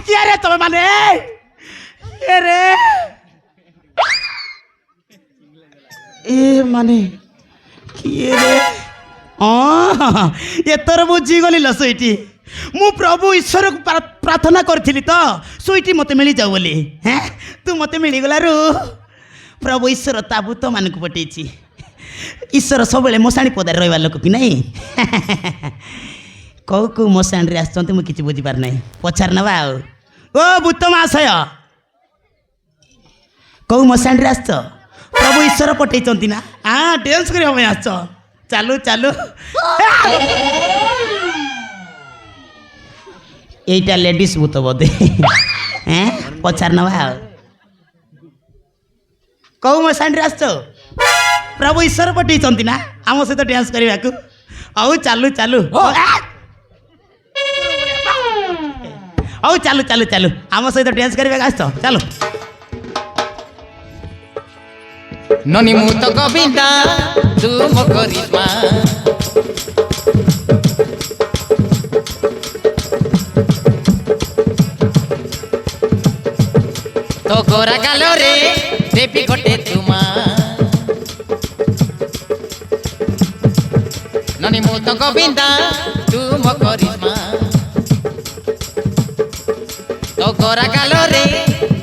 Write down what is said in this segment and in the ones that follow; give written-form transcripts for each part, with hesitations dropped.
क्या रे तुम्हें माने रे ए माने किए रे ये तोर बुझी गली ल सुईटी मु प्रभु ईश्वर को प्रार्थना करथिली तो सुईटी मते मिली जाऊ बोली हैं तू मते मिली गला रू प्रभु ईश्वर ताबूत मान को पटेछि ईश्वर सब मशाणी पदार रहा लोक कि नहीं कौ कौ मशाणी रे आसचंती मु किछि बुझी पार नहीं पचार नबा ओ भूत महाशय कौ मशाणी रे आसच प्रभु ईश्वर पटेइचंती ना हाँ डांस करिया में आसच चालू चालू एटा लेडीज भूत बोधे हैं पचार नबा कौ मशाणी रे आसच प्रभु ईश्वर पटेइचंती ना आम सहित डांस करने को आउ चालू चालू आउ चालू चालू चालू आम सहित डांस करने आस चलो ननी मुत गोविंदा तू मो करिश्मा तो गोरा गालो रे देवी गोटे तुमा ननी मुत गोविंदा तू मो करिश्मा तो गोरा गालो रे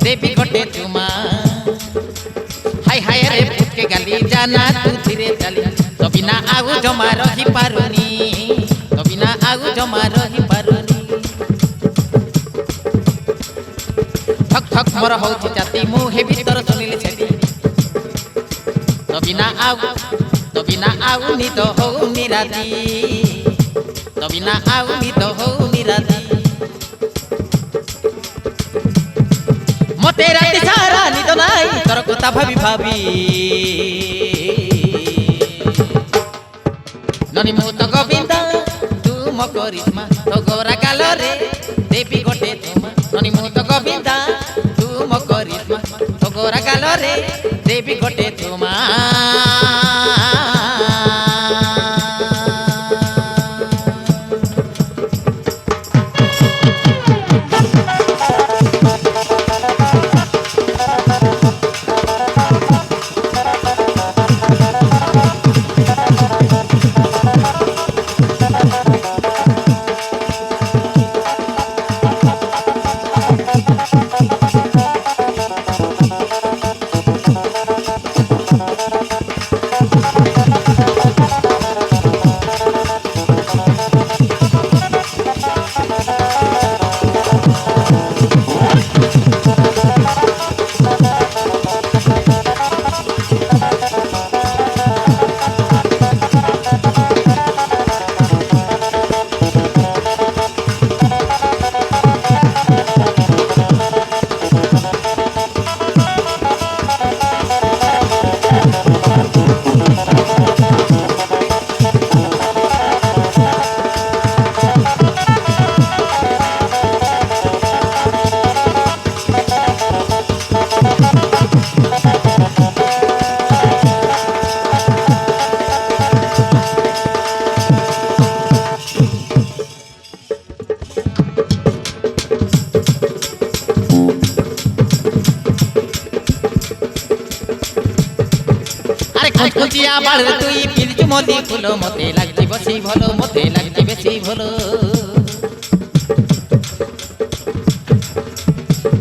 देवी गोटे तुमा हाय हाय रे भूत के गाली जाना तू धीरे चली तो बिना आगु जमा रही पारुनी तो बिना आगु जमा रही पारुनी ठक ठक मोर होची जाती मुहे भीतर सुनिले छेती तो बिना आगु नी तो हो निराती तो बिना आगु नी तो हो निराती मते राती सारा निद नाई तोर कथा भाबी भाबी ननी मुत गोविंदा तू मो करिश्मा तो गोरा गालो रे देवी गोटे तुमा ननी मुत गोविंदा तू मो करिश्मा तो गोरा गालो रे देवी गोटे तुमा कुचिया बाड़ तुई पिलचु मोदी फूलो मते लागती बसी भलो मते लागती बेसी भलो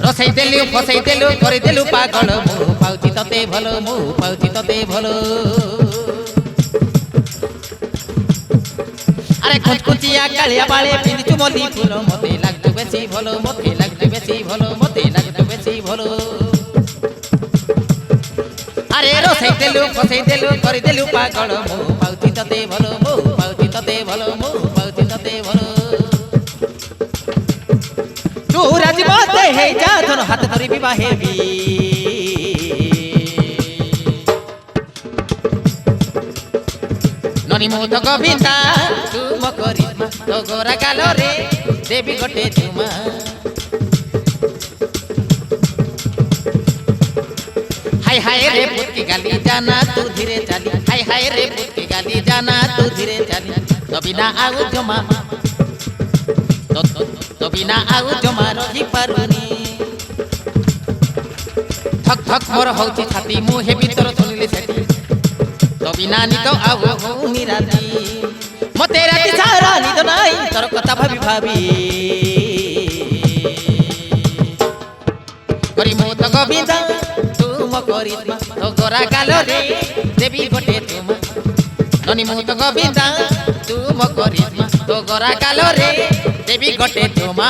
रसई देलु फसई देलु करि देलु पागल मु पाउची तते भलो मु पाउची तते भलो अरे कुचिया कालिया बाळे पिलचु मोदी फूलो मते लागतु बेसी भलो मते लागतु बेसी भलो मते लागतु बेसी भलो अरे रसई देलु फसई देलु करि देलु पागल मु पाउची तते भलो मु पाउची तते भलो मु पाउची तते भलो तू राजबाते हे जा धन हाथ धरि विवाह हेबी ननी मुत गोविंदा तू मो करिश्मा तो गोरा गालो रे देवी गोटे तुमा हाय हाय रे पुत की गाली जाना तू धीरे चाली हाय हाय रे पुत की गाली जाना तू धीरे चाली तो बिना आउ जमा तो बिना आउ जमा रही पारुनी ठक ठक मोर होची छाती मुहे भीतर सुनिले सेठी तो बिना निद आउ होनी राती मते राती सारा निद नाई तोर कथा भाबी भाबी करी मो तो गोविंदा तुम करिश्मा तो गोरा गालो रे देवी गोटे तुम ननी मो तो गोविंदा तुम करिश्मा तो गोरा गालो रे देवी गोटे तुमा